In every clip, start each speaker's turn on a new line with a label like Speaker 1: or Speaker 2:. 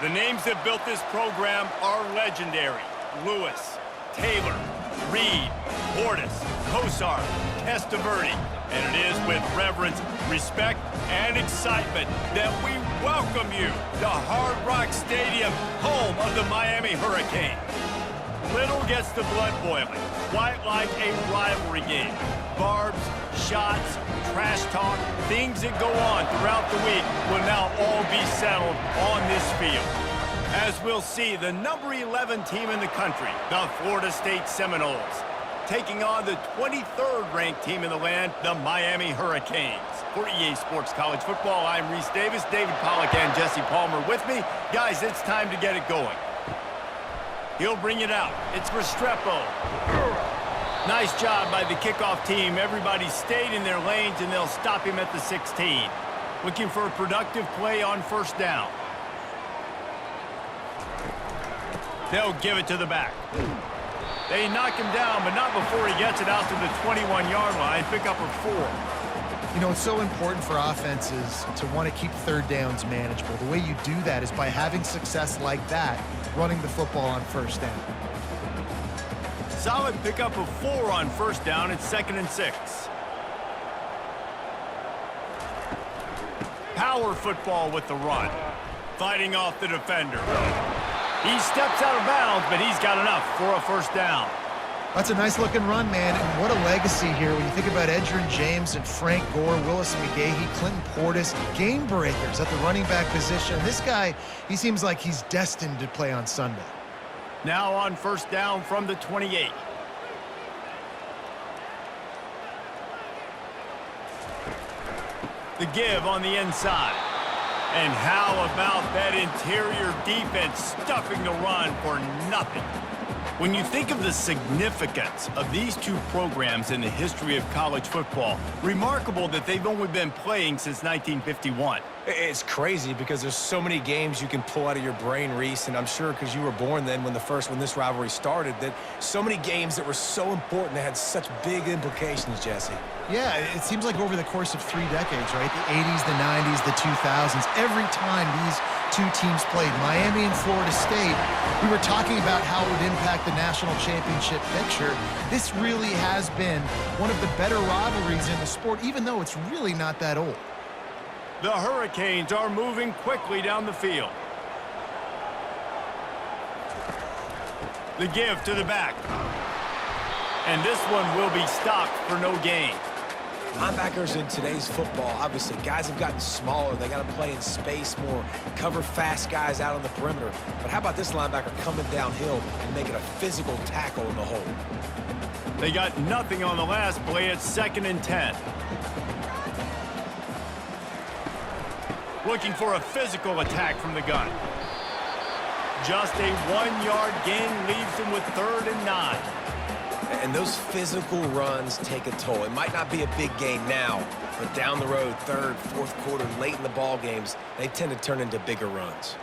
Speaker 1: The names that built this program are legendary. Lewis, Taylor, Reed, Portis, Kosar, Testaverde. And it is with reverence, respect, and excitement that we welcome you to Hard Rock Stadium, home of the Miami Hurricanes. Little gets the blood boiling, quite like a rivalry game. Barbs, shots, trash talk, things that go on throughout the week will now all be settled on this field. As we'll see, the number 11 team in the country, the Florida State Seminoles, taking on the 23rd ranked team in the land, the Miami Hurricanes. For EA Sports College Football, I'm Reese Davis, David Pollack and Jesse Palmer with me. Guys, it's time to get it going. He'll bring it out. It's Restrepo. Nice job by the kickoff team. Everybody stayed in their lanes, and they'll stop him at the 16. Looking for a productive play on first down. They'll give it to the back. They knock him down, but not before he gets it out to the 21-yard line. Pick up a 4.
Speaker 2: You know, it's so important for offenses to want to keep third downs manageable. The way you do that is by having success like that, running the football on first down.
Speaker 1: Solid pickup of 4 on first down. It's 2nd and 6. Power football with the run. Fighting off the defender. He steps out of bounds, but he's got enough for a first down.
Speaker 2: That's a nice-looking run, man, and what a legacy here when you think about Edgerrin James and Frank Gore, Willis McGahee, Clinton Portis, game breakers at the running back position. This guy, he seems like he's destined to play on Sunday.
Speaker 1: Now on first down from the 28. The give on the inside. And how about that interior defense stuffing the run for nothing? When you think of the significance of these two programs in the history of college football, remarkable that they've only been playing since 1951.
Speaker 3: It's crazy because there's so many games you can pull out of your brain, Reese, and I'm sure because you were born then when this rivalry started, that so many games that were so important that had such big implications, Jesse.
Speaker 2: Yeah, it seems like over the course of 3 decades, right? The 80s, the 90s, the 2000s, every time these two teams played, Miami and Florida State, we were talking about how it would impact the national championship picture. This really has been one of the better rivalries in the sport, even though it's really not that old.
Speaker 1: The Hurricanes are moving quickly down the field. The give to the back. And this one will be stopped for no gain.
Speaker 3: Linebackers in today's football, obviously, guys have gotten smaller. They got to play in space more, cover fast guys out on the perimeter. But how about this linebacker coming downhill and making a physical tackle in the hole?
Speaker 1: They got nothing on the last play. It's 2nd and 10. Looking for a physical attack from the gun. Just a 1-yard gain leaves him with 3rd and 9.
Speaker 3: And those physical runs take a toll. It might not be a big gain now, but down the road, 3rd, 4th quarter, late in the ball games, they tend to turn into bigger runs.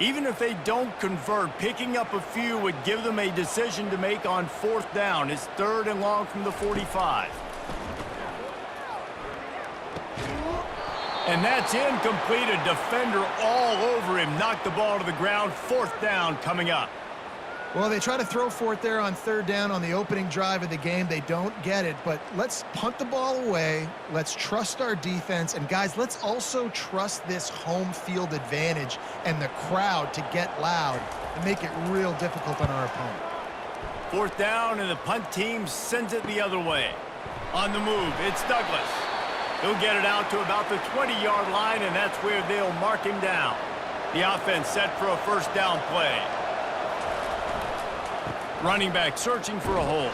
Speaker 1: Even if they don't convert, picking up a few would give them a decision to make on 4th down. It's 3rd and long from the 45. And that's incomplete. A defender all over him. Knocked the ball to the ground. 4th down coming up.
Speaker 2: Well, they try to throw for it there on 3rd down on the opening drive of the game. They don't get it, but let's punt the ball away. Let's trust our defense. And, guys, let's also trust this home field advantage and the crowd to get loud and make it real difficult on our opponent.
Speaker 1: 4th down, and the punt team sends it the other way. On the move, it's Douglas. He'll get it out to about the 20-yard line, and that's where they'll mark him down. The offense set for a first down play. Running back searching for a hole.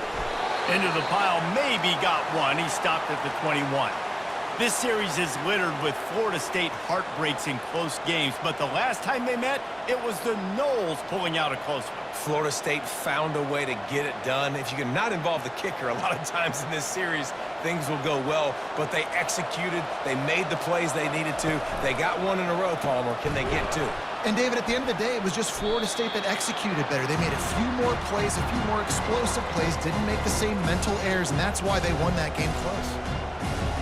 Speaker 1: Into the pile, maybe got one. He stopped at the 21. This series is littered with Florida State heartbreaks in close games, but the last time they met, it was the Noles pulling out a close one.
Speaker 3: Florida State found a way to get it done. If you can not involve the kicker, a lot of times in this series, things will go well, but they executed. They made the plays they needed to. They got one in a row, Palmer. Can they get two?
Speaker 2: And, David, at the end of the day, it was just Florida State that executed better. They made a few more plays, a few more explosive plays, didn't make the same mental errors, and that's why they won that game close.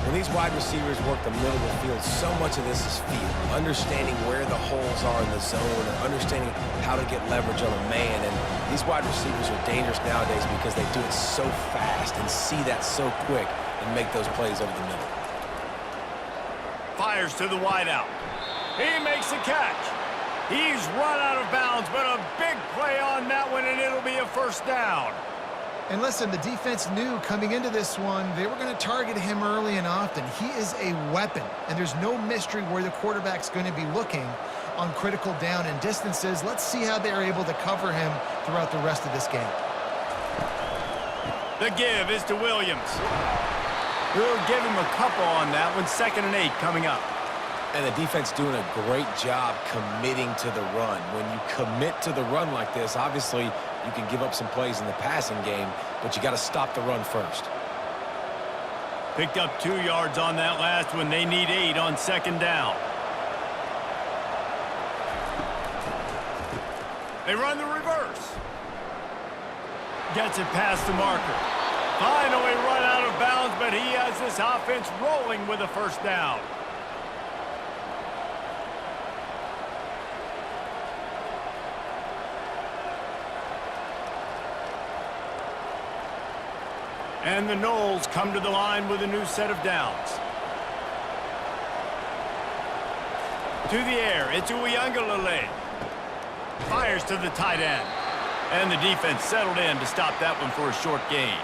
Speaker 3: When these wide receivers work the middle of the field, so much of this is feel. Understanding where the holes are in the zone, or understanding how to get leverage on a man. And these wide receivers are dangerous nowadays because they do it so fast and see that so quick and make those plays over the middle.
Speaker 1: Fires to the wideout. He makes the catch. He's run out of bounds, but a big play on that one, and it'll be a first down.
Speaker 2: And listen, the defense knew coming into this one, they were going to target him early and often. He is a weapon, and there's no mystery where the quarterback's going to be looking on critical down and distances. Let's see how they're able to cover him throughout the rest of this game.
Speaker 1: The give is to Williams. We'll give him a couple on that one. 2nd and 8 coming up.
Speaker 3: And the defense doing a great job committing to the run. When you commit to the run like this, obviously you can give up some plays in the passing game, but you got to stop the run first.
Speaker 1: Picked up 2 yards on that last one. They need 8 on 2nd down. They run the reverse. Gets it past the marker. Finally run out of bounds, but he has this offense rolling with a first down. And the Knowles come to the line with a new set of downs. To the air, it's Uiagalelei. Fires to the tight end. And the defense settled in to stop that one for a short gain.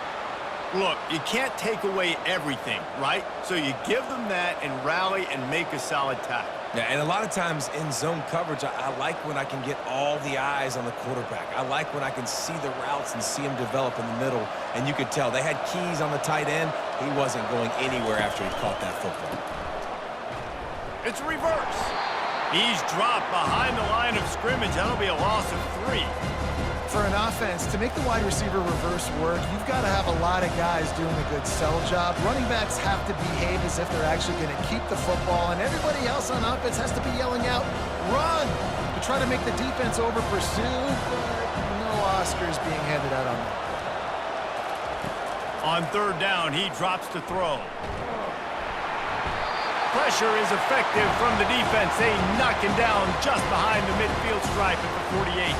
Speaker 1: Look, you can't take away everything, right? So you give them that and rally and make a solid tackle.
Speaker 3: Yeah, and a lot of times in zone coverage, I like when I can get all the eyes on the quarterback. I like when I can see the routes and see him develop in the middle. And you could tell they had keys on the tight end. He wasn't going anywhere after he caught that football.
Speaker 1: It's reverse. He's dropped behind the line of scrimmage. That'll be a loss of 3.
Speaker 2: For an offense, to make the wide receiver reverse work, you've got to have a lot of guys doing a good sell job. Running backs have to behave as if they're actually going to keep the football, and everybody else on offense has to be yelling out, run, to try to make the defense over-pursue, but no Oscars being handed out on that.
Speaker 1: On 3rd down, he drops to throw. Pressure is effective from the defense. They knock him down just behind the midfield stripe at the 48.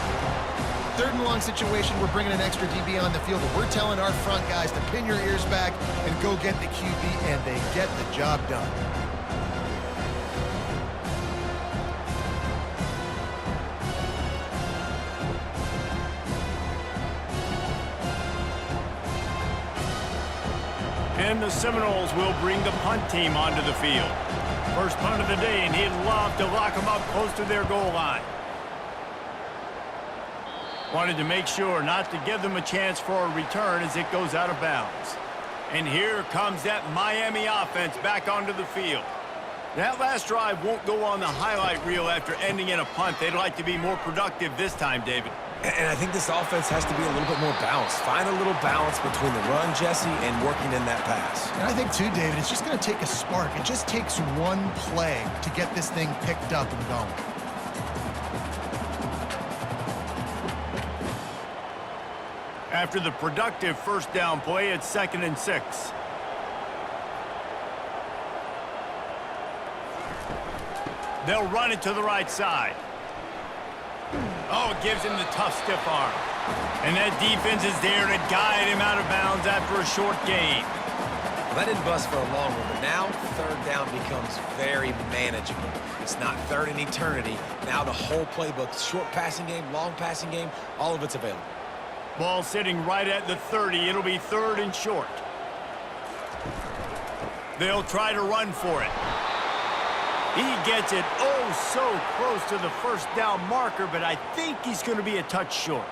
Speaker 2: 3rd and long situation, we're bringing an extra DB on the field, but we're telling our front guys to pin your ears back and go get the QB, and they get the job done.
Speaker 1: And the Seminoles will bring the punt team onto the field. First punt of the day, and he'd love to lock them up close to their goal line. Wanted to make sure not to give them a chance for a return as it goes out of bounds. And here comes that Miami offense back onto the field. That last drive won't go on the highlight reel after ending in a punt. They'd like to be more productive this time, David.
Speaker 3: And I think this offense has to be a little bit more balanced. Find a little balance between the run, Jesse, and working in that pass.
Speaker 2: And I think, too, David, it's just going to take a spark. It just takes one play to get this thing picked up and going.
Speaker 1: After the productive first down play, it's 2nd and 6. They'll run it to the right side. Oh, it gives him the tough, stiff arm. And that defense is there to guide him out of bounds after a short gain.
Speaker 3: Well, that didn't bust for a long one, but now 3rd down becomes very manageable. It's not 3rd in eternity. Now the whole playbook, short passing game, long passing game, all of it's available.
Speaker 1: Ball sitting right at the 30. It'll be 3rd and short. They'll try to run for it. He gets it oh so close to the first down marker, but I think he's going to be a touch short.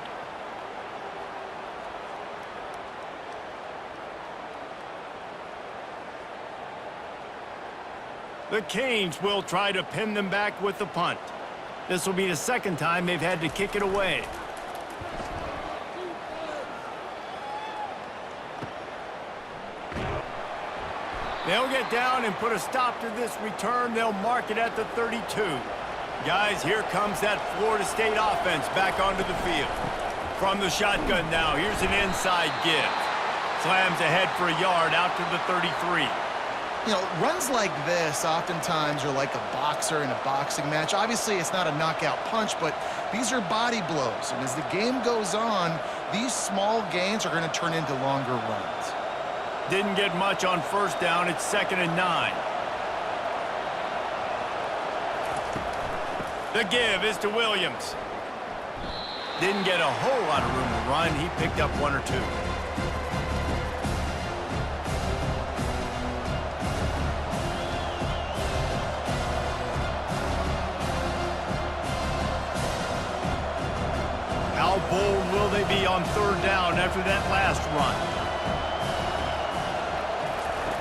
Speaker 1: The Canes will try to pin them back with the punt. This will be the 2nd time they've had to kick it away. They'll get down and put a stop to this return. They'll mark it at the 32. Guys, here comes that Florida State offense back onto the field. From the shotgun now, here's an inside give. Slams ahead for a yard out to the 33.
Speaker 2: You know, runs like this oftentimes are like a boxer in a boxing match. Obviously, it's not a knockout punch, but these are body blows. And as the game goes on, these small gains are going to turn into longer runs.
Speaker 1: Didn't get much on first down. It's 2nd and 9. The give is to Williams. Didn't get a whole lot of room to run. He picked up 1 or 2. How bold will they be on 3rd down after that last run?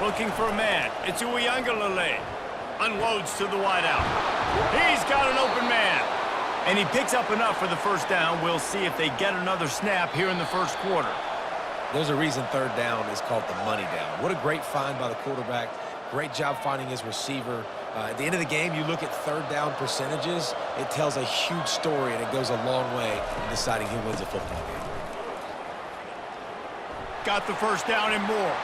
Speaker 1: Looking for a man. It's Uiagalelei. Unloads to the wideout. He's got an open man. And he picks up enough for the first down. We'll see if they get another snap here in the first quarter.
Speaker 3: There's a reason 3rd down is called the money down. What a great find by the quarterback. Great job finding his receiver. At the end of the game, you look at 3rd down percentages. It tells a huge story, and it goes a long way in deciding who wins a football game.
Speaker 1: Got the first down and more.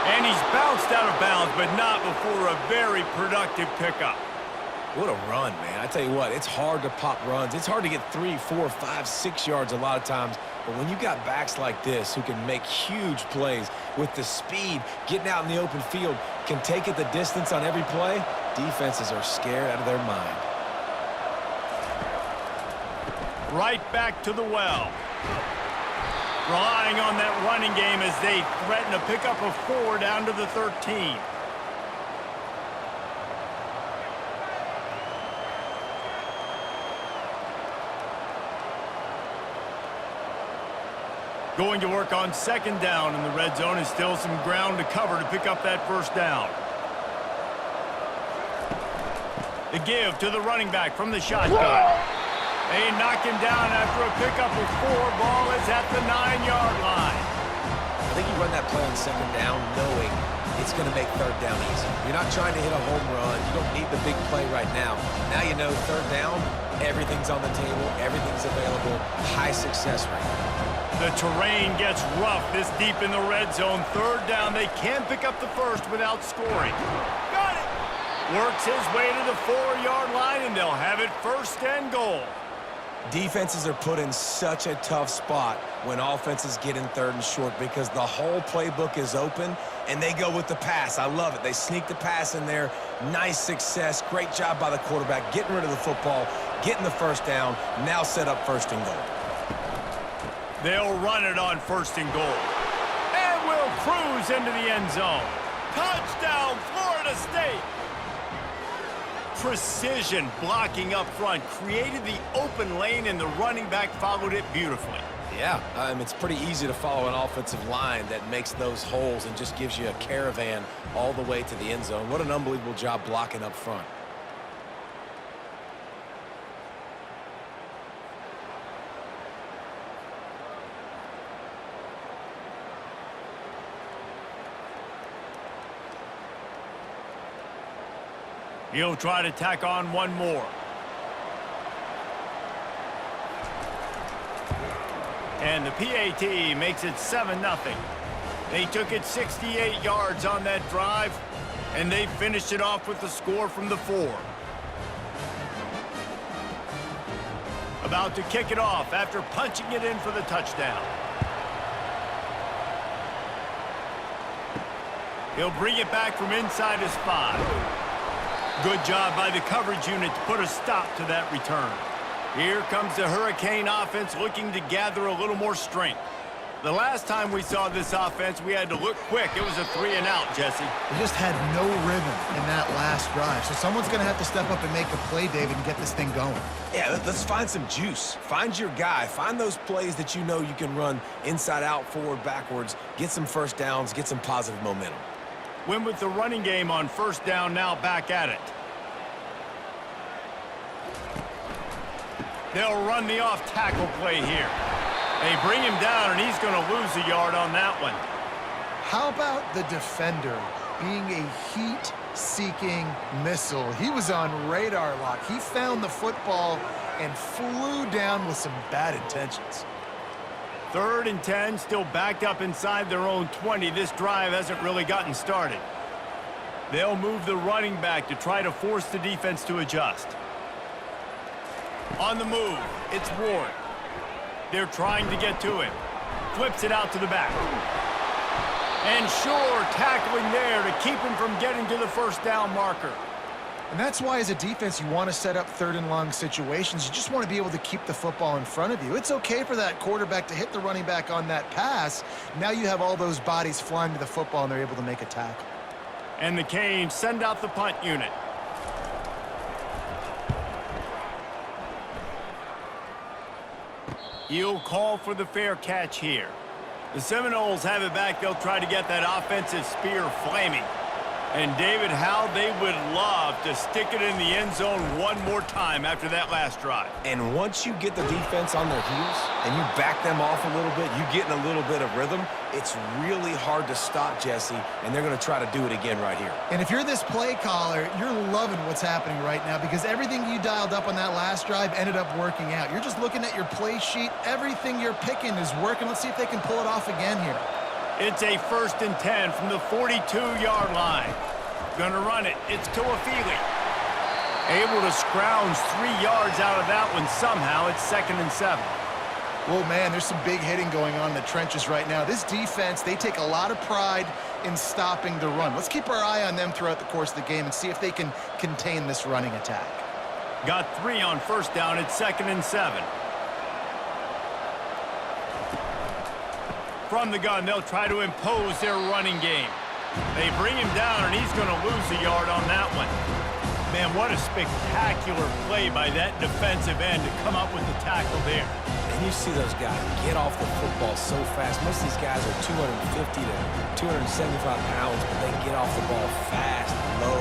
Speaker 1: And he's bounced out of bounds, but not before a very productive pickup.
Speaker 3: What a run, man. I tell you what, it's hard to pop runs. It's hard to get 3, 4, 5, 6 yards a lot of times. But when you got backs like this who can make huge plays with the speed, getting out in the open field, can take it the distance on every play, defenses are scared out of their mind.
Speaker 1: Right back to the well. Relying on that running game as they threaten a pickup of 4 down to the 13. Going to work on 2nd down in the red zone, and still some ground to cover to pick up that first down. The give to the running back from the shotgun. They knock him down after a pickup of 4. Ball is at the 9-yard line.
Speaker 3: I think you run that play on 2nd down knowing it's going to make 3rd down easy. You're not trying to hit a home run. You don't need the big play right now. Now you know 3rd down, everything's on the table, everything's available, high success rate.
Speaker 1: The terrain gets rough this deep in the red zone. 3rd down, they can pick up the first without scoring. Got it! Works his way to the 4-yard line, and they'll have it 1st and goal.
Speaker 3: Defenses are put in such a tough spot when offenses get in 3rd and short because the whole playbook is open, and they go with the pass. I love it. They sneak the pass in there. Nice success. Great job by the quarterback getting rid of the football, getting the first down, now set up 1st and goal.
Speaker 1: They'll run it on 1st and goal. And will cruise into the end zone. Touchdown, Florida State! Precision blocking up front created the open lane, and the running back followed it beautifully.
Speaker 3: Yeah, it's pretty easy to follow an offensive line that makes those holes and just gives you a caravan all the way to the end zone. What an unbelievable job blocking up front.
Speaker 1: He'll try to tack on one more. And the PAT makes it 7-0. They took it 68 yards on that drive, and they finished it off with the score from the 4. About to kick it off after punching it in for the touchdown. He'll bring it back from inside his 5. Good job by the coverage unit to put a stop to that return. Here comes the Hurricane offense looking to gather a little more strength. The last time we saw this offense, we had to look quick. It was a 3-and-out, Jesse.
Speaker 2: They just had no rhythm in that last drive. So someone's going to have to step up and make a play, David, and get this thing going.
Speaker 3: Yeah, let's find some juice. Find your guy. Find those plays that you know you can run inside out, forward, backwards. Get some first downs. Get some positive momentum.
Speaker 1: Win with the running game on 1st down, now back at it. They'll run the off-tackle play here. They bring him down, and he's going to lose a yard on that one.
Speaker 2: How about the defender being a heat-seeking missile? He was on radar lock. He found the football and flew down with some bad intentions.
Speaker 1: 3rd and 10, still backed up inside their own 20. This drive hasn't really gotten started. They'll move the running back to try to force the defense to adjust. On the move, it's Ward. They're trying to get to him. Flips it out to the back. And sure, tackling there to keep him from getting to the first down marker.
Speaker 2: And that's why as a defense you want to set up third and long situations. You just want to be able to keep the football in front of you. It's okay for that quarterback to hit the running back on that pass. Now you have all those bodies flying to the football and they're able to make a tackle.
Speaker 1: And the Canes send out the punt unit. He'll call for the fair catch here. The Seminoles have it back. They'll try to get that offensive spear flaming. And David, how they would love to stick it in the end zone one more time after that last drive.
Speaker 3: And once you get the defense on their heels and you back them off a little bit, you get in a little bit of rhythm, it's really hard to stop, Jesse, and they're going to try to do it again right here.
Speaker 2: And if you're this play caller, you're loving what's happening right now because everything you dialed up on that last drive ended up working out. You're just looking at your play sheet. Everything you're picking is working. Let's see if they can pull it off again here.
Speaker 1: It's a 1st and 10 from the 42-yard line. Gonna run it. It's Tuafili. Able to scrounge 3 yards out of that one somehow. It's 2nd and 7.
Speaker 2: Well, man, there's some big hitting going on in the trenches right now. This defense, they take a lot of pride in stopping the run. Let's keep our eye on them throughout the course of the game and see if they can contain this running attack.
Speaker 1: Got 3 on 1st down. It's 2nd and 7. From the gun, they'll try to impose their running game. They bring him down, and he's going to lose a yard on that one. Man, what a spectacular play by that defensive end to come up with the tackle there.
Speaker 3: And you see those guys get off the football so fast. Most of these guys are 250 to 275 pounds, but they get off the ball fast, low.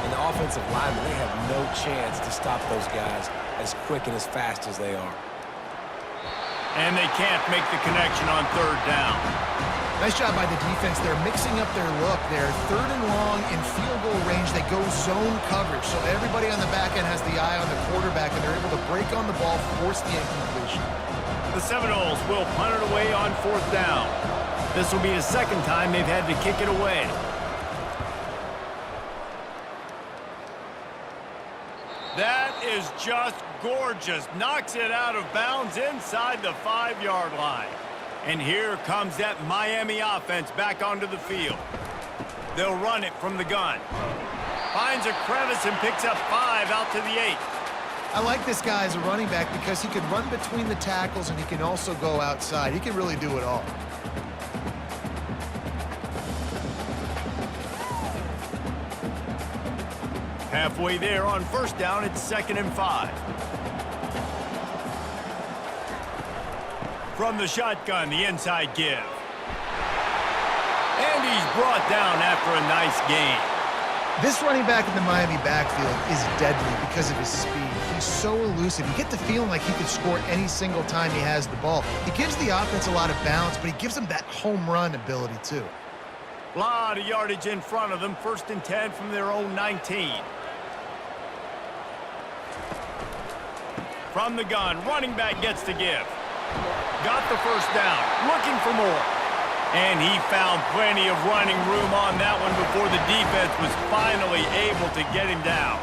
Speaker 3: And the offensive linemen, they have no chance to stop those guys as quick and as fast as they are.
Speaker 1: And they can't make the connection on 3rd down.
Speaker 2: Nice job by the defense. They're mixing up their look. They're 3rd and long in field goal range. They go zone coverage. So everybody on the back end has the eye on the quarterback, and they're able to break on the ball, force the incompletion.
Speaker 1: The Seminoles will punt it away on 4th down. This will be the 2nd time they've had to kick it away. That is just gorgeous. Knocks it out of bounds inside the 5-yard line. And here comes that Miami offense back onto the field. They'll run it from the gun. Finds a crevice and picks up 5 out to the 8.
Speaker 2: I like this guy as a running back because he can run between the tackles and he can also go outside. He can really do it all.
Speaker 1: Halfway there on 1st down, it's 2nd and 5. From the shotgun, the inside give. And he's brought down after a nice gain.
Speaker 2: This running back in the Miami backfield is deadly because of his speed. He's so elusive. You get the feeling like he could score any single time he has the ball. He gives the offense a lot of balance, but he gives them that home run ability too.
Speaker 1: A lot of yardage in front of them. 1st and 10 from their own 19. From the gun, running back gets the give. Got the 1st down, looking for more. And he found plenty of running room on that one before the defense was finally able to get him down.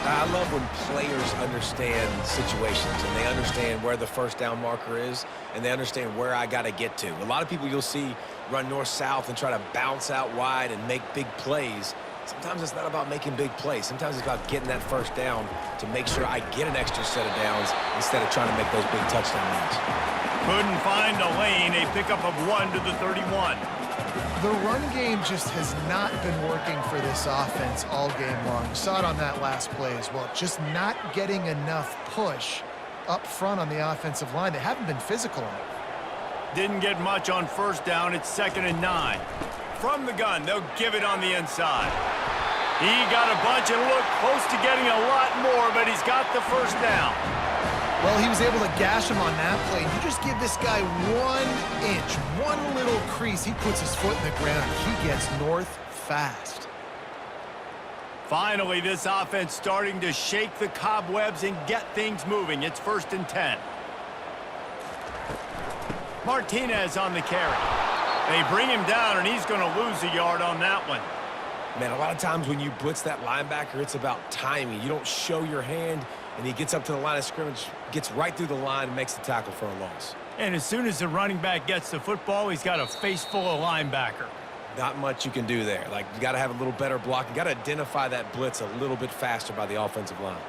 Speaker 3: I love when players understand situations and they understand where the 1st down marker is and they understand where I got to get to. A lot of people you'll see run north-south and try to bounce out wide and make big plays. Sometimes it's not about making big plays. Sometimes it's about getting that 1st down to make sure I get an extra set of downs instead of trying to make those big touchdown runs.
Speaker 1: Couldn't find a lane. A pickup of 1 to the 31.
Speaker 2: The run game just has not been working for this offense all game long. You saw it on that last play as well. Just not getting enough push up front on the offensive line. They haven't been physical enough.
Speaker 1: Didn't get much on 1st down. It's 2nd and 9. From the gun, they'll give it on the inside. He got a bunch and looked close to getting a lot more, but he's got the 1st down.
Speaker 2: Well, he was able to gash him on that play. You just give this guy 1 inch, one little crease, he puts his foot in the ground. He gets north fast.
Speaker 1: Finally, this offense starting to shake the cobwebs and get things moving. It's 1st and 10. Martinez on the carry. They bring him down, and he's going to lose a yard on that one.
Speaker 3: Man, a lot of times when you blitz that linebacker, it's about timing. You don't show your hand, and he gets up to the line of scrimmage, gets right through the line, and makes the tackle for a loss.
Speaker 1: And as soon as the running back gets the football, he's got a face full of linebacker.
Speaker 3: Not much you can do there. Like, you got to have a little better block. You got to identify that blitz a little bit faster by the offensive line.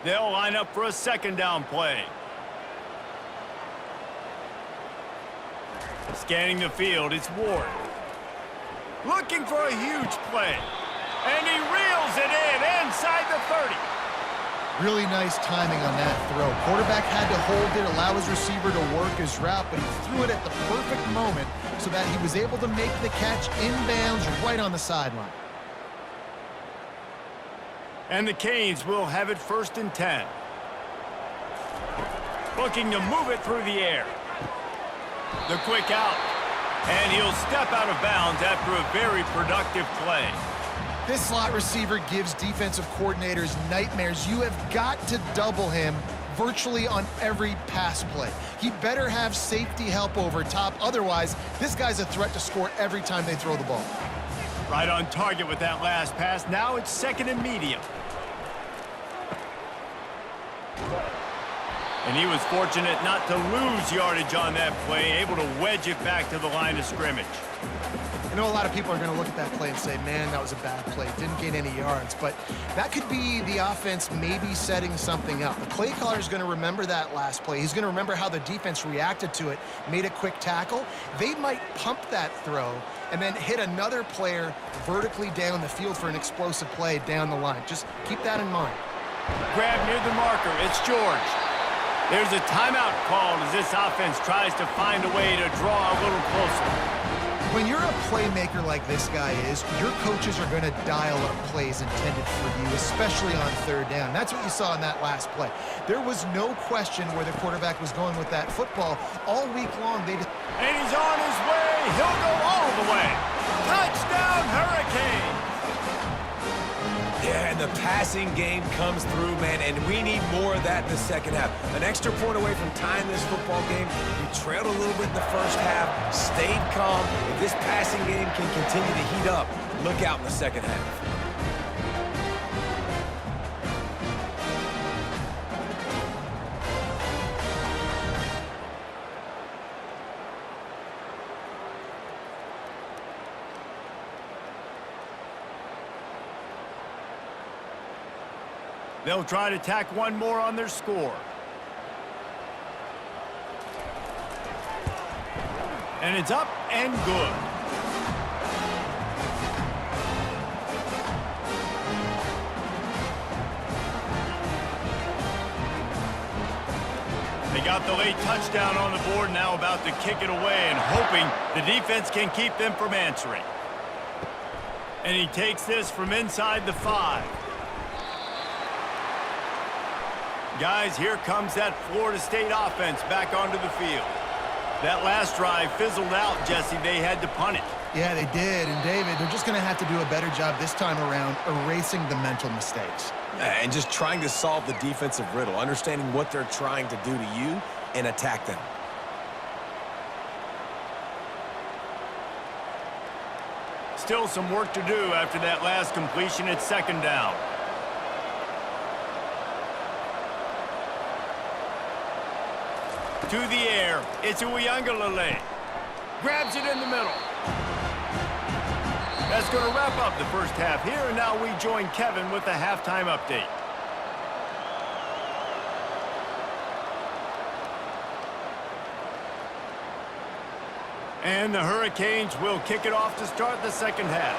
Speaker 1: They'll line up for a second down play. Scanning the field, it's Ward. Looking for a huge play. And he reels it in inside the 30.
Speaker 2: Really nice timing on that throw. Quarterback had to hold it, allow his receiver to work his route, but he threw it at the perfect moment so that he was able to make the catch inbounds right on the sideline.
Speaker 1: And the Canes will have it 1st and 10. Looking to move it through the air. The quick out. And he'll step out of bounds after a very productive play.
Speaker 2: This slot receiver gives defensive coordinators nightmares. You have got to double him virtually on every pass play. He better have safety help over top. Otherwise, this guy's a threat to score every time they throw the ball.
Speaker 1: Right on target with that last pass. Now it's 2nd and medium. And he was fortunate not to lose yardage on that play, able to wedge it back to the line of scrimmage.
Speaker 2: I know a lot of people are going to look at that play and say, man, that was a bad play. Didn't gain any yards. But that could be the offense maybe setting something up. The play caller is going to remember that last play. He's going to remember how the defense reacted to it, made a quick tackle. They might pump that throw and then hit another player vertically down the field for an explosive play down the line. Just keep that in mind.
Speaker 1: Grab near the marker. It's George. There's a timeout called as this offense tries to find a way to draw a little closer.
Speaker 2: When you're a playmaker like this guy is, your coaches are going to dial up plays intended for you, especially on 3rd down. That's what you saw in that last play. There was no question where the quarterback was going with that football. All week long, they just...
Speaker 1: And he's on his way. He'll go all the way. Touchdown, Hurricane!
Speaker 3: Yeah, and the passing game comes through, man, and we need more of that in the second half. An extra point away from tying this football game. You trailed a little bit in the first half, stayed calm. If this passing game can continue to heat up, look out in the second half.
Speaker 1: They'll try to tack one more on their score. And it's up and good. They got the late touchdown on the board, now about to kick it away and hoping the defense can keep them from answering. And he takes this from inside the 5. Guys, here comes that Florida State offense back onto the field. That last drive fizzled out, Jesse. They had to punt it.
Speaker 2: Yeah, they did. And, David, they're just going to have to do a better job this time around erasing the mental mistakes.
Speaker 3: And just trying to solve the defensive riddle, understanding what they're trying to do to you and attack them.
Speaker 1: Still some work to do after that last completion at 2nd down. To the air, it's Uiagalelei. Grabs it in the middle. That's going to wrap up the first half here, and now we join Kevin with the halftime update. And the Hurricanes will kick it off to start the second half.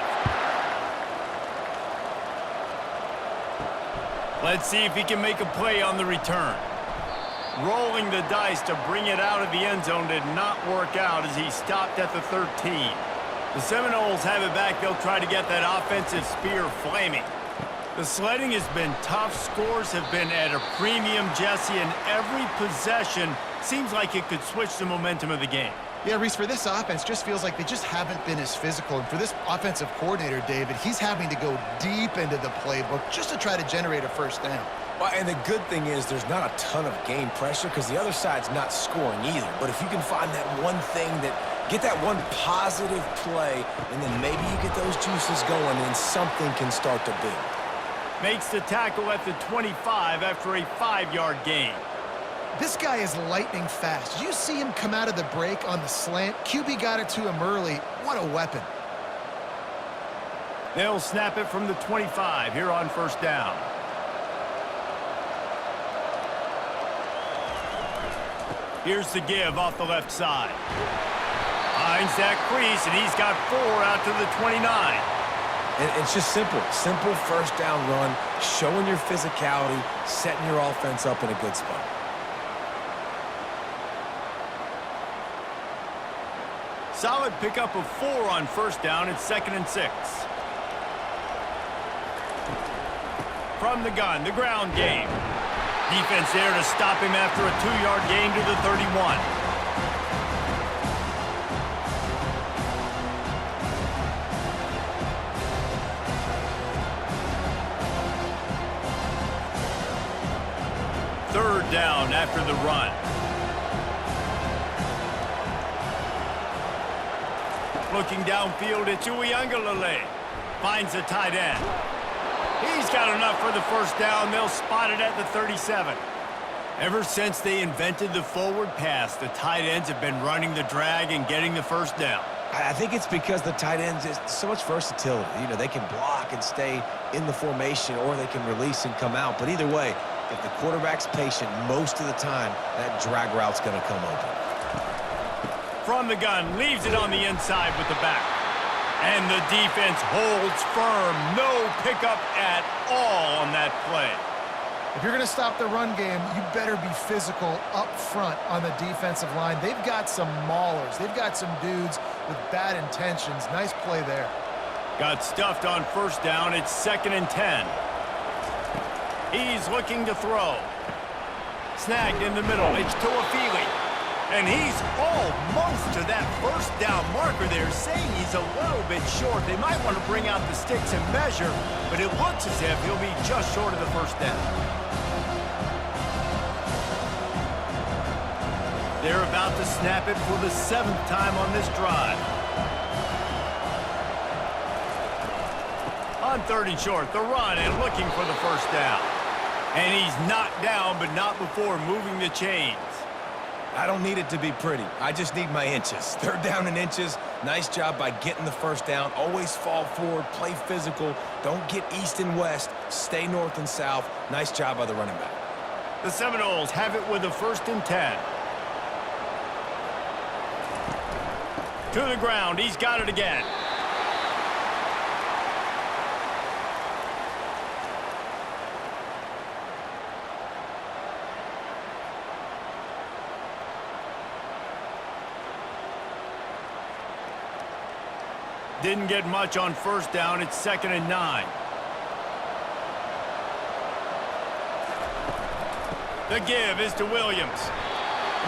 Speaker 1: Let's see if he can make a play on the return. Rolling the dice to bring it out of the end zone did not work out as he stopped at the 13. The Seminoles have it back. They'll try to get that offensive spear flaming. The sledding has been tough. Scores have been at a premium, Jesse, and every possession seems like it could switch the momentum of the game.
Speaker 2: Yeah, Reese, for this offense, just feels like they just haven't been as physical. And for this offensive coordinator, David, he's having to go deep into the playbook just to try to generate a first down.
Speaker 3: Well, and the good thing is there's not a ton of game pressure because the other side's not scoring either. But if you can find that one thing that Get that one positive play, and then maybe you get those juices going, and something can start to build.
Speaker 1: Makes the tackle at the 25 after a 5-yard gain.
Speaker 2: This guy is lightning fast. Did you see him come out of the break on the slant? QB got it to him early. What a weapon.
Speaker 1: They'll snap it from the 25 here on first down. Here's the give off the left side. Finds that crease, and he's got 4 out to the 29.
Speaker 3: And it's just simple. Simple first down run, showing your physicality, setting your offense up in a good spot.
Speaker 1: Solid pickup of 4 on first down. It's 2nd and 6. From the gun, the ground game. Defense there to stop him after a 2-yard gain to the 31. Third down after the run. Looking downfield at Uiagalelei. Finds the tight end. He's got enough for the first down. They'll spot it at the 37. Ever since they invented the forward pass, the tight ends have been running the drag and getting the first down.
Speaker 3: I think it's because the tight ends is so much versatility. You know, they can block and stay in the formation, or they can release and come out. But either way, if the quarterback's patient most of the time, that drag route's going to come open.
Speaker 1: From the gun, leaves it on the inside with the back. And the defense holds firm. No pickup at all on that play.
Speaker 2: If you're going to stop the run game, you better be physical up front on the defensive line. They've got some maulers. They've got some dudes with bad intentions. Nice play there.
Speaker 1: Got stuffed on first down. It's 2nd and 10. He's looking to throw. Snagged in the middle. It's Tuafili. And he's almost to that first down marker there, saying he's a little bit short. They might want to bring out the sticks and measure, but it looks as if he'll be just short of the first down. They're about to snap it for the 7th time on this drive. On 3rd and short, the run and looking for the first down. And he's knocked down, but not before moving the chains.
Speaker 3: I don't need it to be pretty. I just need my inches. 3rd down in inches. Nice job by getting the first down. Always fall forward, play physical. Don't get east and west. Stay north and south. Nice job by the running back.
Speaker 1: The Seminoles have it with a 1st and 10. To the ground. He's got it again. Didn't get much on first down. It's 2nd and 9. The give is to Williams.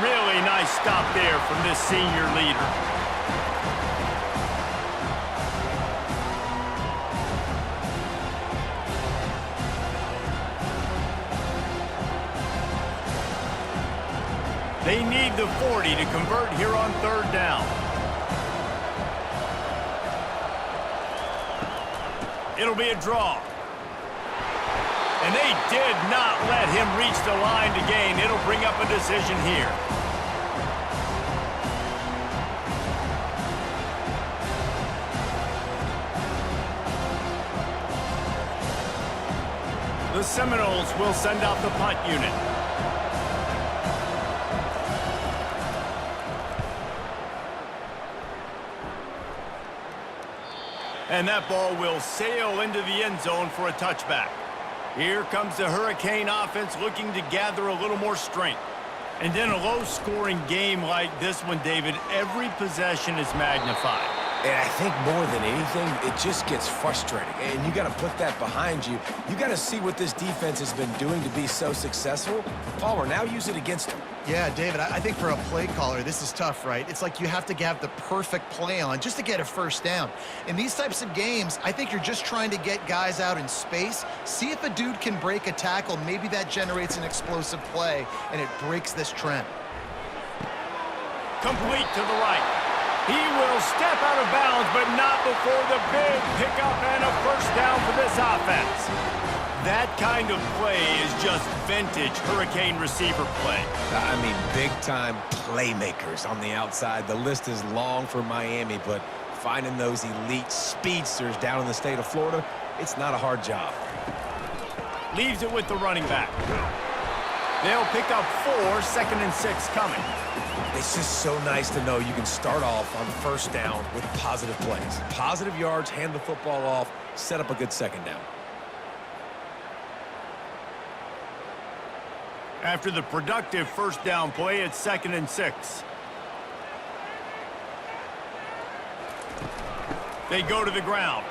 Speaker 1: Really nice stop there from this senior leader. They need the 40 to convert here on 3rd down. It'll be a draw. And they did not let him reach the line to gain. It'll bring up a decision here. The Seminoles will send out the punt unit. And that ball will sail into the end zone for a touchback. Here comes the Hurricane offense looking to gather a little more strength. And in a low-scoring game like this one, David, every possession is magnified.
Speaker 3: And I think more than anything, it just gets frustrating. And you got to put that behind you. You got to see what this defense has been doing to be so successful. Palmer, now use it against them.
Speaker 2: Yeah, David, I think for a play caller, this is tough, right? It's like you have to have the perfect play on just to get a first down. In these types of games, I think you're just trying to get guys out in space, see if a dude can break a tackle. Maybe that generates an explosive play, and it breaks this trend.
Speaker 1: Complete to the right. He will step out of bounds, but not before the big pickup and a first down for this offense. That kind of play is just vintage Hurricane receiver play.
Speaker 3: I mean, big-time playmakers on the outside. The list is long for Miami, but finding those elite speedsters down in the state of Florida, it's not a hard job.
Speaker 1: Leaves it with the running back. They'll pick up 4, 2nd and 6 coming.
Speaker 3: It's just so nice to know you can start off on first down with positive plays. Positive yards, hand the football off, set up a good second down.
Speaker 1: After the productive first down play, it's 2nd and 6. They go to the ground.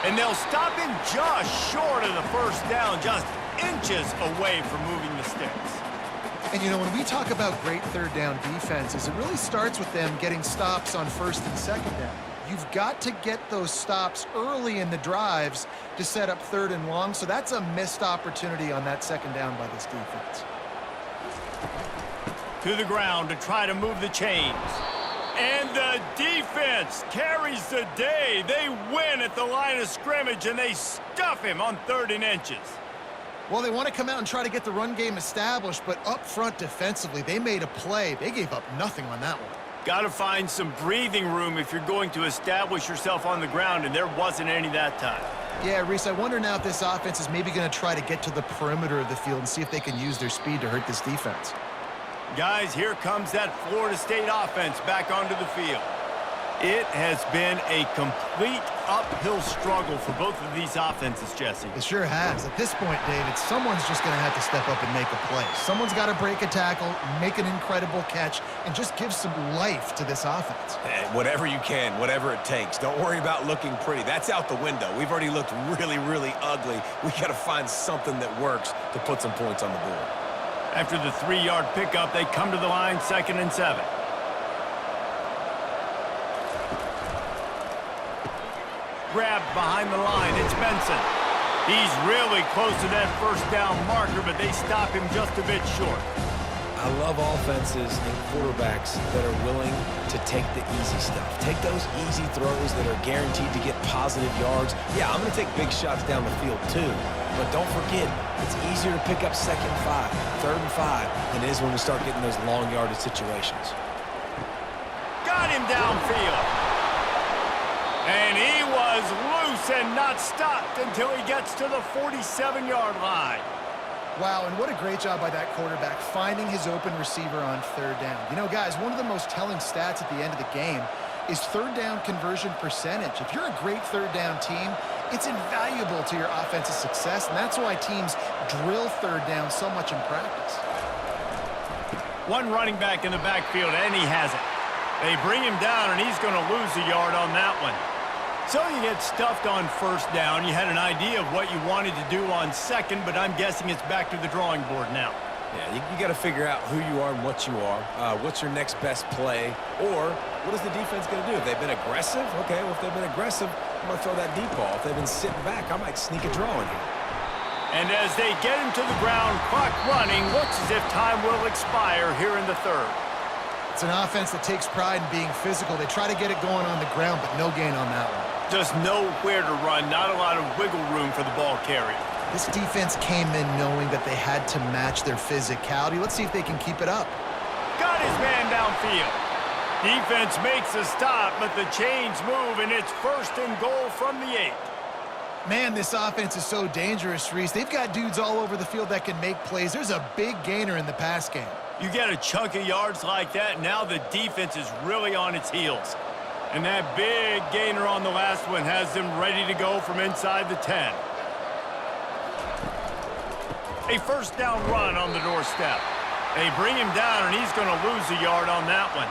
Speaker 1: And they'll stop him just short of the first down, just inches away from moving the sticks.
Speaker 2: And, you know, when we talk about great third down defenses, it really starts with them getting stops on first and second down. You've got to get those stops early in the drives to set up 3rd and long, so that's a missed opportunity on that second down by this defense.
Speaker 1: To the ground to try to move the chains. And the defense carries the day. They win at the line of scrimmage, and they stuff him on 3rd and inches.
Speaker 2: Well, they want to come out and try to get the run game established, but up front defensively, they made a play. They gave up nothing on that one.
Speaker 1: Got to find some breathing room if you're going to establish yourself on the ground, and there wasn't any that time.
Speaker 2: Yeah, Reese, I wonder now if this offense is maybe going to try to get to the perimeter of the field and see if they can use their speed to hurt this defense.
Speaker 1: Guys, here comes that Florida State offense back onto the field. It has been a complete uphill struggle for both of these offenses, Jesse.
Speaker 2: It sure has. At this point, David, someone's just going to have to step up and make a play. Someone's got to break a tackle, make an incredible catch, and just give some life to this offense.
Speaker 3: Whatever you can, whatever it takes. Don't worry about looking pretty. That's out the window. We've already looked really, really ugly. We got to find something that works to put some points on the board.
Speaker 1: After the 3-yard pickup, they come to the line, 2nd and 7. Grabbed behind the line, it's Benson. He's really close to that first down marker, but they stop him just a bit short.
Speaker 3: I love offenses and quarterbacks that are willing to take the easy stuff. Take those easy throws that are guaranteed to get positive yards. Yeah, I'm going to take big shots down the field too, but don't forget, it's easier to pick up 2nd and 5, 3rd and 5 than it is when we start getting those long yardage situations.
Speaker 1: Got him downfield. And he was loose and not stopped until he gets to the 47-yard line.
Speaker 2: Wow, and what a great job by that quarterback finding his open receiver on 3rd down. You know, guys, one of the most telling stats at the end of the game is 3rd down conversion percentage. If you're a great 3rd down team, it's invaluable to your offensive success, and that's why teams drill 3rd down so much in practice.
Speaker 1: One running back in the backfield, and he has it. They bring him down, and he's going to lose a yard on that one. So you get stuffed on first down. You had an idea of what you wanted to do on second, but I'm guessing it's back to the drawing board now.
Speaker 3: Yeah, you got to figure out who you are and what you are. What's your next best play? Or what is the defense going to do? If they've been aggressive, okay, well, if they've been aggressive, I'm going to throw that deep ball. If they've been sitting back, I might sneak a draw in here.
Speaker 1: And as they get him to the ground, clock running, looks as if time will expire here in the 3rd.
Speaker 2: It's an offense that takes pride in being physical. They try to get it going on the ground, but no gain on that one.
Speaker 1: Just nowhere to run, not a lot of wiggle room for the ball carrier.
Speaker 2: This defense came in knowing that they had to match their physicality. Let's see if they can keep it up.
Speaker 1: Got his man downfield. Defense makes a stop, but the chains move, and it's 1st and goal from the 8.
Speaker 2: Man, this offense is so dangerous, Reese. They've got dudes all over the field that can make plays. There's a big gainer in the pass game.
Speaker 1: You get a chunk of yards like that, now the defense is really on its heels. And that big gainer on the last one has them ready to go from inside the 10. A first down run on the doorstep. They bring him down, and he's going to lose a yard on that one.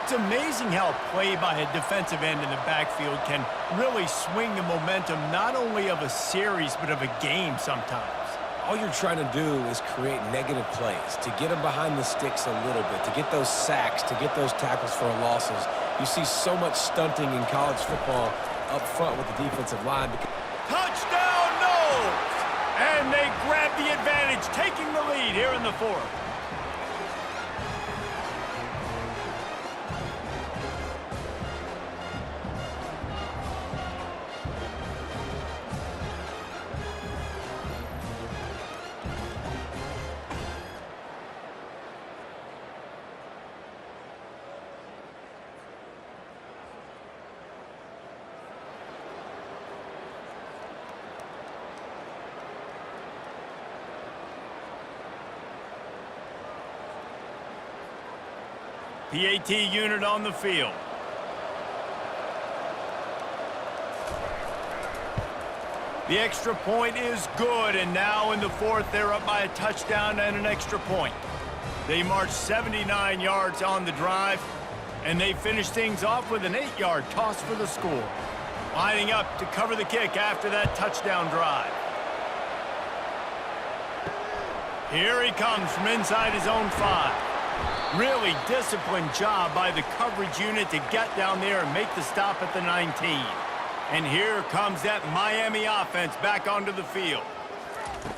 Speaker 1: It's amazing how play by a defensive end in the backfield can really swing the momentum not only of a series but of a game sometimes.
Speaker 3: All you're trying to do is create negative plays, to get them behind the sticks a little bit, to get those sacks, to get those tackles for losses. You see so much stunting in college football up front with the defensive line.
Speaker 1: Touchdown, Noles! And they grab the advantage, taking the lead here in the 4th. PAT unit on the field. The extra point is good, and now in the fourth, they're up by a touchdown and an extra point. They marched 79 yards on the drive, and they finished things off with an 8-yard toss for the score. Lining up to cover the kick after that touchdown drive. Here he comes from inside his own 5. Really disciplined job by the coverage unit to get down there and make the stop at the 19. And here comes that Miami offense back onto the field.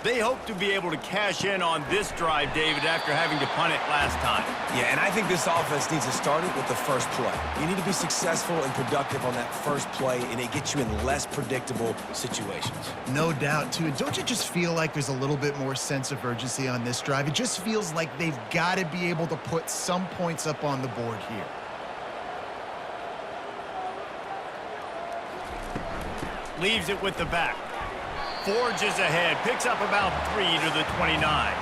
Speaker 1: They hope to be able to cash in on this drive, David, after having to punt it last time.
Speaker 3: Yeah, and I think this offense needs to start it with the first play. You need to be successful and productive on that first play, and it gets you in less predictable situations.
Speaker 2: No doubt, too. Don't you just feel like there's a little bit more sense of urgency on this drive? It just feels like they've got to be able to put some points up on the board here.
Speaker 1: Leaves it with the back. Forges ahead, picks up about 3 to the 29.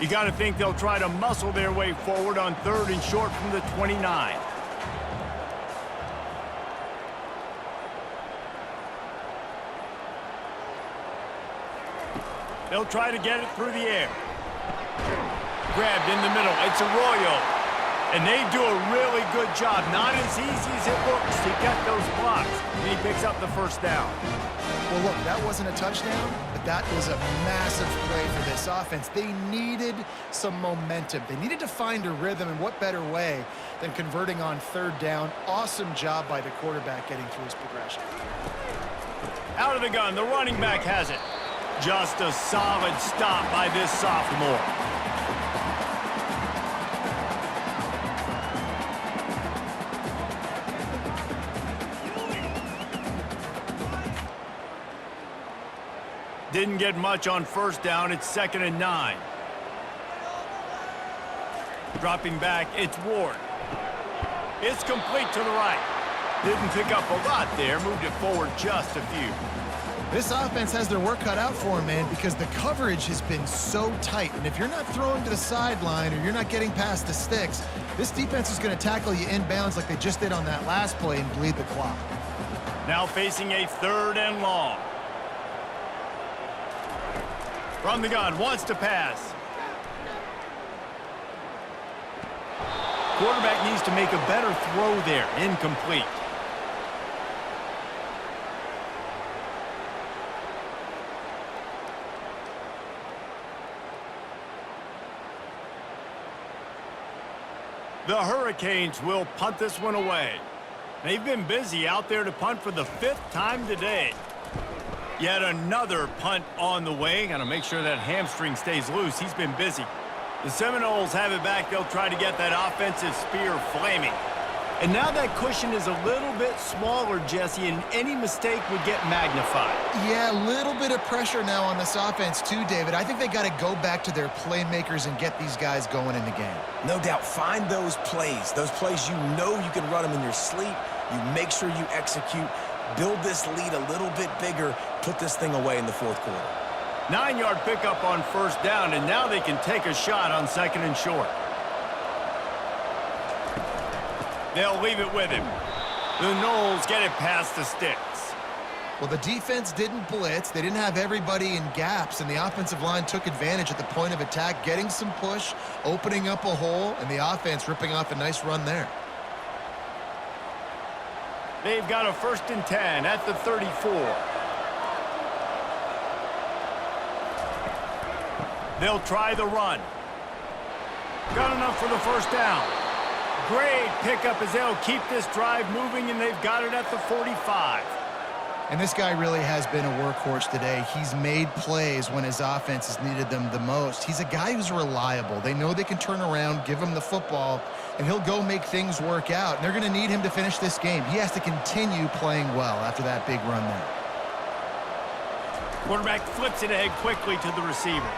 Speaker 1: You got to think they'll try to muscle their way forward on 3rd and short from the 29. They'll try to get it through the air. Grabbed in the middle. It's Arroyo. And they do a really good job. Not as easy as it looks to get those blocks. And he picks up the first down.
Speaker 2: Well, look, that wasn't a touchdown, but that was a massive play for this offense. They needed some momentum. They needed to find a rhythm, and what better way than converting on 3rd down. Awesome job by the quarterback getting through his progression.
Speaker 1: Out of the gun, the running back has it. Just a solid stop by this sophomore. Didn't get much on 1st down. It's 2nd and 9. Dropping back, it's Ward. It's complete to the right. Didn't pick up a lot there. Moved it forward just a few.
Speaker 2: This offense has their work cut out for them, man, because the coverage has been so tight. And if you're not throwing to the sideline or you're not getting past the sticks, this defense is going to tackle you inbounds like they just did on that last play and bleed the clock.
Speaker 1: Now facing a 3rd and long. From the gun, wants to pass. Quarterback needs to make a better throw there. Incomplete. The Hurricanes will punt this one away. They've been busy out there to punt for the 5th time today. Yet another punt on the way. Got to make sure that hamstring stays loose. He's been busy. The Seminoles have it back. They'll try to get that offensive spear flaming. And now that cushion is a little bit smaller, Jesse, and any mistake would get magnified.
Speaker 2: Yeah, a little bit of pressure now on this offense too, David. I think they got to go back to their playmakers and get these guys going in the game.
Speaker 3: No doubt. Find those plays you know you can run them in your sleep. You make sure you execute. Build this lead a little bit bigger. Put this thing away in the 4th quarter.
Speaker 1: 9-yard pickup on 1st down, and now they can take a shot on 2nd and short. They'll leave it with him. The Noles get it past the sticks.
Speaker 2: Well, the defense didn't blitz. They didn't have everybody in gaps, and the offensive line took advantage at the point of attack, getting some push, opening up a hole, and the offense ripping off a nice run there.
Speaker 1: They've got a 1st and 10 at the 34. They'll try the run. Got enough for the 1st down. Great pickup as they'll keep this drive moving, and they've got it at the 45.
Speaker 2: And this guy really has been a workhorse today. He's made plays when his offense has needed them the most. He's a guy who's reliable. They know they can turn around, give him the football, and he'll go make things work out. And they're going to need him to finish this game. He has to continue playing well after that big run there.
Speaker 1: Quarterback flips it ahead quickly to the receiver.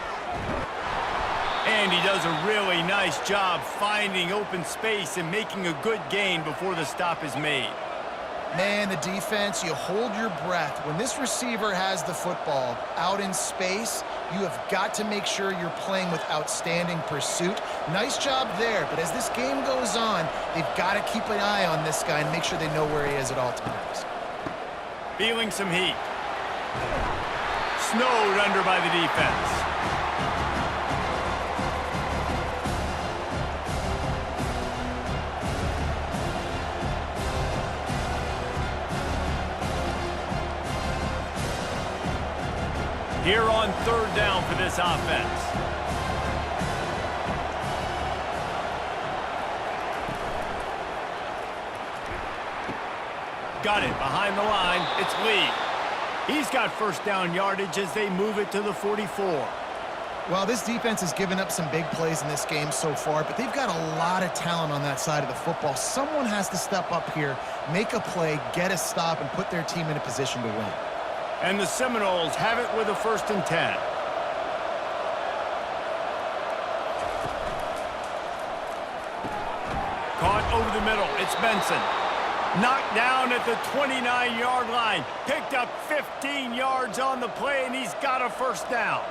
Speaker 1: And he does a really nice job finding open space and making a good gain before the stop is made.
Speaker 2: Man, the defense, you hold your breath. When this receiver has the football out in space, you have got to make sure you're playing with outstanding pursuit. Nice job there, but as this game goes on, they've got to keep an eye on this guy and make sure they know where he is at all times.
Speaker 1: Feeling some heat. Snowed under by the defense. Here on third down for this offense. Got it behind the line. It's Lee. He's got first down yardage as they move it to the 44.
Speaker 2: Well, this defense has given up some big plays in this game so far, but they've got a lot of talent on that side of the football. Someone has to step up here, make a play, get a stop, and put their team in a position to win.
Speaker 1: And the Seminoles have it with a 1st and 10. Caught over the middle. It's Benson. Knocked down at the 29-yard line. Picked up 15 yards on the play, and he's got a 1st down.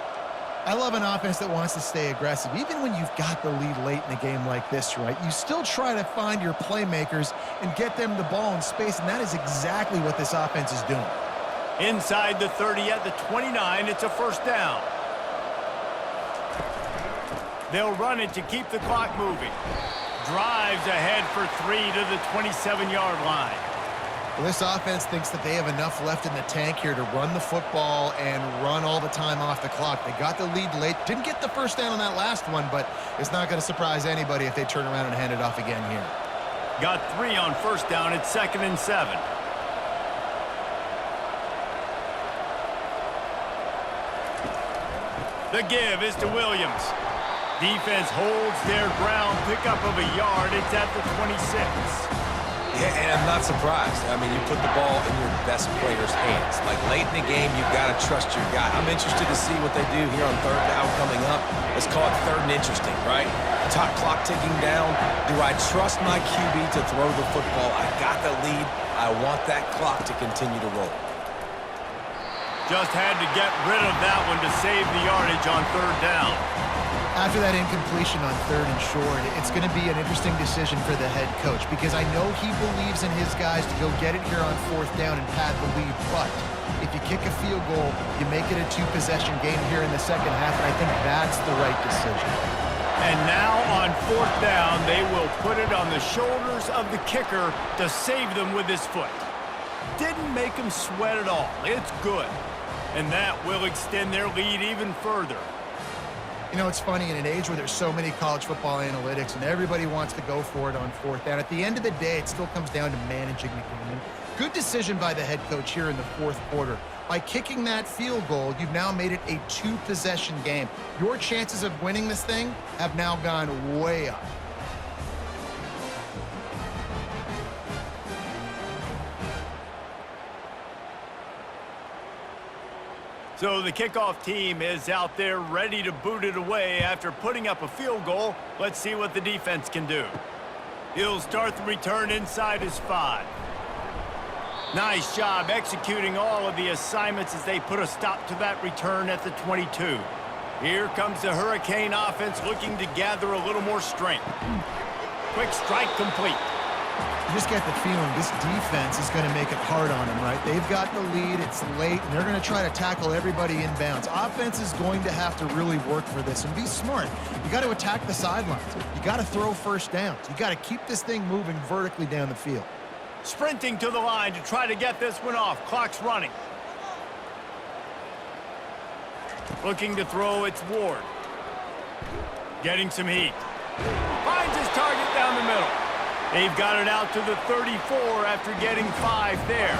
Speaker 2: I love an offense that wants to stay aggressive. Even when you've got the lead late in a game like this, right, you still try to find your playmakers and get them the ball in space, and that is exactly what this offense is doing.
Speaker 1: Inside the 30 at the 29, it's a 1st down. They'll run it to keep the clock moving. Drives ahead for 3 to the 27-yard line.
Speaker 2: Well, this offense thinks that they have enough left in the tank here to run the football and run all the time off the clock. They got the lead late. Didn't get the 1st down on that last one, but it's not going to surprise anybody if they turn around and hand it off again here.
Speaker 1: Got 3 on 1st down. It's 2nd and 7. The give is to Williams. Defense holds their ground, pickup of a yard. It's at the 26.
Speaker 3: Yeah, and I'm not surprised. I mean, you put the ball in your best player's hands. Like, late in the game, you've got to trust your guy. I'm interested to see what they do here on third down coming up. Let's call it third and interesting, right? Top clock ticking down. Do I trust my QB to throw the football? I got the lead. I want that clock to continue to roll.
Speaker 1: Just had to get rid of that one to save the yardage on third down.
Speaker 2: After that incompletion on 3rd and short, it's going to be an interesting decision for the head coach because I know he believes in his guys to go get it here on 4th down and pad the lead. But if you kick a field goal, you make it a 2-possession game here in the second half, and I think that's the right decision.
Speaker 1: And now on 4th down, they will put it on the shoulders of the kicker to save them with his foot. Didn't make him sweat at all. It's good. And that will extend their lead even further.
Speaker 2: You know, it's funny, in an age where there's so many college football analytics and everybody wants to go for it on 4th down, at the end of the day, it still comes down to managing the game. Good decision by the head coach here in the 4th quarter. By kicking that field goal, you've now made it a 2-possession game. Your chances of winning this thing have now gone way up.
Speaker 1: So the kickoff team is out there ready to boot it away after putting up a field goal. Let's see what the defense can do. He'll start the return inside his 5. Nice job executing all of the assignments as they put a stop to that return at the 22. Here comes the Hurricane offense looking to gather a little more strength. Quick strike complete.
Speaker 2: You just get the feeling this defense is going to make it hard on them, right? They've got the lead, it's late, and they're going to try to tackle everybody inbounds. Offense is going to have to really work for this and be smart. You got to attack the sidelines. You got to throw 1st downs. You got to keep this thing moving vertically down the field.
Speaker 1: Sprinting to the line to try to get this one off. Clock's running. Looking to throw, it's Ward. Getting some heat. Finds his target down the middle. They've got it out to the 34 after getting 5 there.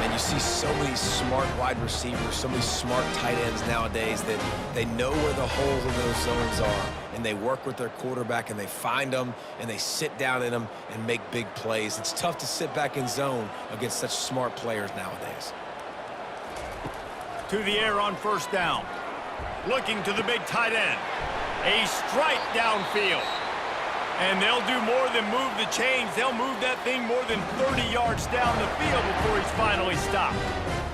Speaker 3: And you see so many smart wide receivers, so many smart tight ends nowadays that they know where the holes in those zones are, and they work with their quarterback, and they find them, and they sit down in them and make big plays. It's tough to sit back in zone against such smart players nowadays.
Speaker 1: To the air on 1st down. Looking to the big tight end. A strike downfield. And they'll do more than move the chains. They'll move that thing more than 30 yards down the field before he's finally stopped.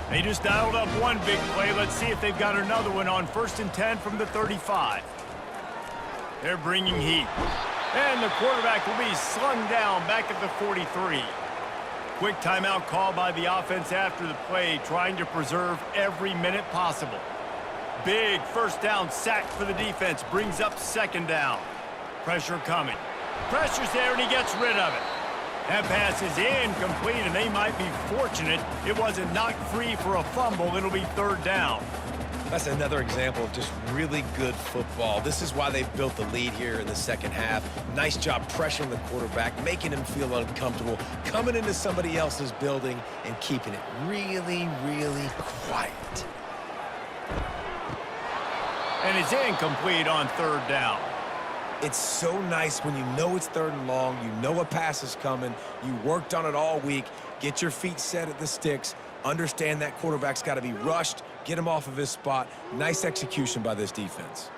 Speaker 1: They just dialed up one big play. Let's see if they've got another one on 1st and 10 from the 35. They're bringing heat. And the quarterback will be slung down back at the 43. Quick timeout call by the offense after the play, trying to preserve every minute possible. Big first down sack for the defense, brings up 2nd down. Pressure coming. Pressure's there, and he gets rid of it. That pass is incomplete, and they might be fortunate it wasn't knocked free for a fumble. It'll be 3rd down.
Speaker 3: That's another example of just really good football. This is why they've built the lead here in the 2nd half. Nice job pressuring the quarterback, making him feel uncomfortable, coming into somebody else's building and keeping it really, really quiet.
Speaker 1: And it's incomplete on 3rd down.
Speaker 3: It's so nice when you know it's 3rd and long, you know a pass is coming, you worked on it all week, get your feet set at the sticks, understand that quarterback's got to be rushed, get him off of his spot. Nice execution by this defense.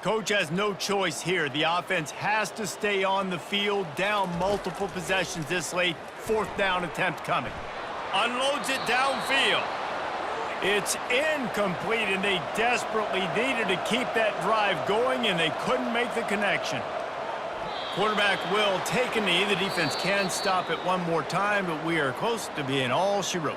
Speaker 1: Coach has no choice here. The offense has to stay on the field, down multiple possessions this late. 4th down attempt coming. Unloads it downfield. It's incomplete, and they desperately needed to keep that drive going, and they couldn't make the connection. Quarterback will take a knee. The defense can stop it one more time, but we are close to being all she wrote.